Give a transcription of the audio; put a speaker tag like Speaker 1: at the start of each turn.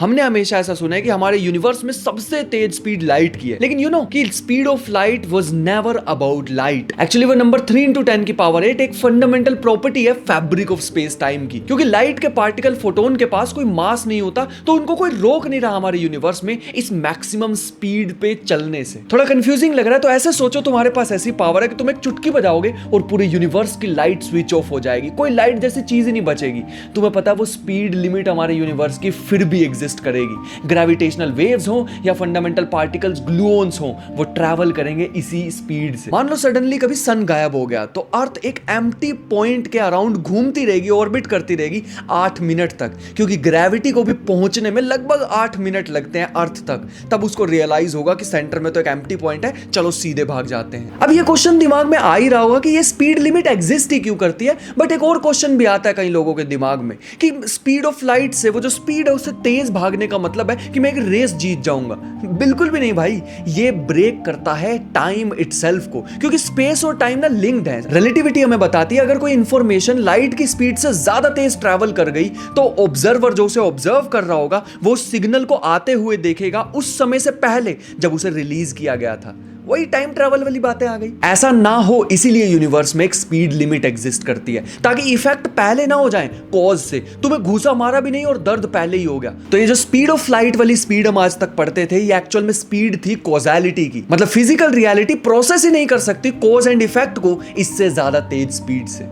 Speaker 1: हमने हमेशा ऐसा सुना है कि हमारे यूनिवर्स में सबसे तेज स्पीड लाइट की है, लेकिन यू नो कि speed of light was never about light. Actually वो नंबर 3 into 10 की पावर 8 एक फंडामेंटल प्रॉपर्टी है फैब्रिक ऑफ स्पेस टाइम की। क्योंकि लाइट के पार्टिकल फोटोन के पास कोई मास नहीं होता, तो उनको कोई रोक नहीं रहा हमारे यूनिवर्स में इस मैक्सिमम स्पीड पे चलने से। थोड़ा कंफ्यूजिंग लग रहा है, तो ऐसे सोचो तुम्हारे पास ऐसी पावर है कि तुम एक चुटकी बजाओगे और पूरे यूनिवर्स की लाइट स्विच ऑफ हो जाएगी, कोई लाइट जैसी चीज ही नहीं बचेगी। तुम्हें पता है वो स्पीड लिमिट हमारे यूनिवर्स की फिर भी एग्जिस्ट करेगी। ग्रेविटेशनल वेव्स हो या फंडामेंटल पार्टिकल्स ग्लूऑन्स हो, वो ट्रैवल करेंगे इसी स्पीड से। मान लो सडनली कभी सन गायब हो गया, तो अर्थ एक एम्प्टी पॉइंट के अराउंड घूमती रहेगी, ऑर्बिट करती रहेगी 8 मिनट तक, क्योंकि ग्रेविटी को भी पहुंचने में लगभग 8 मिनट लगते हैं अर्थ तक। तब उसको रियलाइज होगा कि सेंटर में तो एक एम्प्टी पॉइंट है, चलो सीधे भाग जाते हैं। अब ये क्वेश्चन दिमाग में आ ही रहा होगा कि ये स्पीड लिमिट एग्जिस्ट ही क्यों करती है। बट एक और क्वेश्चन भी आता है कई लोगों के दिमाग में कि स्पीड ऑफ लाइट से, वो जो स्पीड है उससे तेज भागने का मतलब है कि मैं एक रेस जीत जाऊंगा। बिल्कुल भी नहीं भाई, ये ब्रेक करता है टाइम इटसेल्फ को, क्योंकि स्पेस और टाइम ना लिंक्ड है। रिलेटिविटी हमें बताती है अगर कोई इंफॉर्मेशन लाइट की स्पीड से ज्यादा तेज ट्रैवल कर गई, तो ऑब्जर्वर जो उसे ऑब्जर्व कर रहा होगा वो सिग्नल को आते हुए देखेगा उस समय से पहले जब उसे रिलीज किया गया था। वही टाइम ट्रैवल वाली बातें आ गई। ऐसा ना हो इसीलिए यूनिवर्स में एक स्पीड लिमिट एग्जिस्ट करती है, ताकि इफेक्ट पहले ना हो जाए कॉज से। तुम्हें घूसा मारा भी नहीं और दर्द पहले ही हो गया। तो ये जो स्पीड ऑफ लाइट वाली स्पीड हम आज तक पढ़ते थे, ये एक्चुअल में स्पीड थी कॉजालिटी की। मतलब फिजिकल रियलिटी प्रोसेस ही नहीं कर सकती कॉज एंड इफेक्ट को इससे ज्यादा तेज स्पीड से।